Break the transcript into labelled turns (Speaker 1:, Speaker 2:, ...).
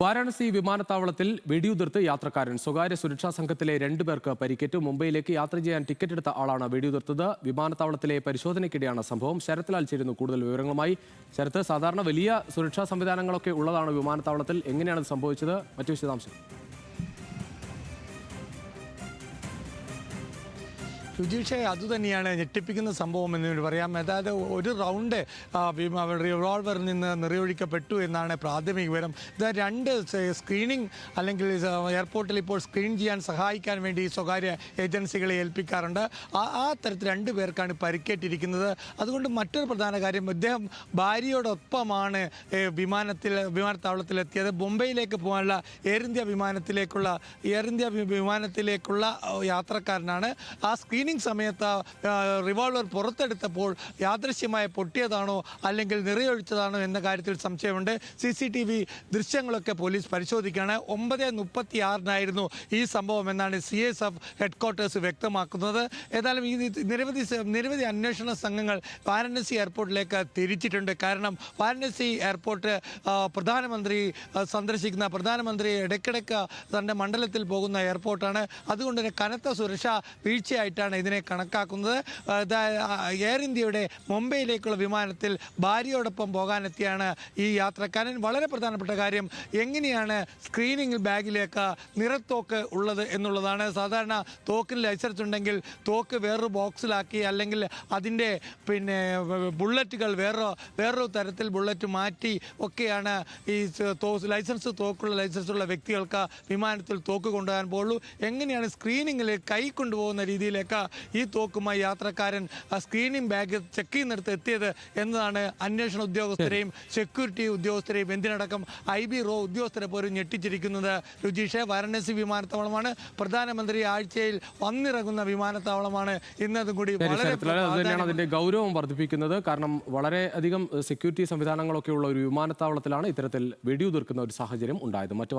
Speaker 1: വാരാണസി വിമാനത്താവളത്തിൽ വെടിയുതിർത്ത് യാത്രക്കാരൻ. സ്വകാര്യ സുരക്ഷാ സംഘത്തിലെ 2 പേർക്ക് പരിക്കേറ്റു. മുംബൈയിലേക്ക് യാത്ര ചെയ്യാൻ ടിക്കറ്റ് എടുത്ത ആളാണ് വെടിയുതിർത്തത്. വിമാനത്താവളത്തിലെ പരിശോധനയ്ക്കിടെയാണ് സംഭവം. ശരത്ലാൽ ചേരുന്നു കൂടുതൽ വിവരങ്ങളുമായി. ശരത്ത്, സാധാരണ വലിയ സുരക്ഷാ സംവിധാനങ്ങളൊക്കെ ഉള്ളതാണ് വിമാനത്താവളത്തിൽ. എങ്ങനെയാണ് ഇത് സംഭവിച്ചത്? മറ്റു വിശദാംശം.
Speaker 2: രുചീഷെ, അതുതന്നെയാണ് ഞെട്ടിപ്പിക്കുന്ന സംഭവം എന്ന് പറയാം. അതായത് ഒരു റൗണ്ട് റിവോൾവറിൽ നിന്ന് നിറയൊഴിക്കപ്പെട്ടു എന്നാണ് പ്രാഥമിക വിവരം. ഇത് 2 സ്ക്രീനിങ് അല്ലെങ്കിൽ എയർപോർട്ടിൽ ഇപ്പോൾ സ്ക്രീൻ ചെയ്യാൻ സഹായിക്കാൻ വേണ്ടി സ്വകാര്യ ഏജൻസികളെ ഏൽപ്പിക്കാറുണ്ട്. ആ തരത്തിൽ 2 പേർക്കാണ് പരിക്കേറ്റിരിക്കുന്നത്. അതുകൊണ്ട് മറ്റൊരു പ്രധാന കാര്യം, ഇദ്ദേഹം ഭാര്യയോടൊപ്പമാണ് വിമാനത്താവളത്തിലെത്തിയത്. മുംബൈയിലേക്ക് പോകാനുള്ള എയർ ഇന്ത്യ വിമാനത്തിലേക്കുള്ള യാത്രക്കാരനാണ്. ആ സ്ക്രീനിങ് സമയത്ത് റിവോൾവർ പുറത്തെടുത്തപ്പോൾ യാദൃശ്യമായ പൊട്ടിയതാണോ അല്ലെങ്കിൽ നിറയൊഴിച്ചതാണോ എന്ന കാര്യത്തിൽ സംശയമുണ്ട്. CCTV ദൃശ്യങ്ങളൊക്കെ പോലീസ് പരിശോധിക്കുകയാണ്. 9:36 ഈ സംഭവം എന്നാണ് CSF ഹെഡ്ക്വാർട്ടേഴ്സ് വ്യക്തമാക്കുന്നത്. ഏതായാലും ഈ നിരവധി അന്വേഷണ സംഘങ്ങൾ വാരണാസി എയർപോർട്ടിലേക്ക് തിരിച്ചിട്ടുണ്ട്. കാരണം വാരണാസി എയർപോർട്ട് പ്രധാനമന്ത്രി ഇടയ്ക്കിടയ്ക്ക് തൻ്റെ മണ്ഡലത്തിൽ പോകുന്ന എയർപോർട്ടാണ്. അതുകൊണ്ട് തന്നെ കനത്ത സുരക്ഷാ വീഴ്ചയായിട്ടാണ് ഇതിനെ കണക്കാക്കുന്നത്. എയർ ഇന്ത്യയുടെ മുംബൈയിലേക്കുള്ള വിമാനത്തിൽ ഭാര്യയോടൊപ്പം പോകാനെത്തിയാണ് ഈ യാത്രക്കാരൻ. വളരെ പ്രധാനപ്പെട്ട കാര്യം, എങ്ങനെയാണ് സ്ക്രീനിങ് ബാഗിലേക്ക് നിറത്തോക്ക് ഉള്ളത് എന്നുള്ളതാണ്. സാധാരണ തോക്കിന് ലൈസൻസ് ഉണ്ടെങ്കിൽ തോക്ക് വേറൊരു ബോക്സിലാക്കി അല്ലെങ്കിൽ അതിൻ്റെ ബുള്ളറ്റുകൾ വേറൊരു തരത്തിൽ ബുള്ളറ്റ് മാറ്റി ഒക്കെയാണ് ഈ ലൈസൻസുള്ള വ്യക്തികൾക്ക് വിമാനത്തിൽ തോക്ക് കൊണ്ടുപോകാൻ പോകുള്ളൂ. എങ്ങനെയാണ് സ്ക്രീനിങ്ങിൽ കൈ കൊണ്ടുപോകുന്ന രീതിയിലേക്ക് ഈ തോക്കുമായി യാത്രക്കാരൻ സ്ക്രീനിങ് ബാഗ് ചെക്ക് ചെയ്യുന്നിടത്ത് എത്തിയത് എന്നതാണ് അന്വേഷണ ഉദ്യോഗസ്ഥരെയും സെക്യൂരിറ്റി ഉദ്യോഗസ്ഥരെയും എന്തിനടക്കം IB റോ ഉദ്യോഗസ്ഥരെ പോലും ഞെട്ടിച്ചിരിക്കുന്നത്. രുചീഷെ, വാരണാസി വിമാനത്താവളമാണ് പ്രധാനമന്ത്രി ആഴ്ചയിൽ വന്നിറങ്ങുന്ന വിമാനത്താവളമാണ്. ഇന്നതും കൂടി
Speaker 1: അതിന്റെ ഗൗരവം വർദ്ധിപ്പിക്കുന്നത്. കാരണം വളരെയധികം സെക്യൂരിറ്റി സംവിധാനങ്ങളൊക്കെ ഉള്ള ഒരു വിമാനത്താവളത്തിലാണ് ഇത്തരത്തിൽ വെടിയുതിർക്കുന്ന ഒരു സാഹചര്യം ഉണ്ടായത്. മറ്റു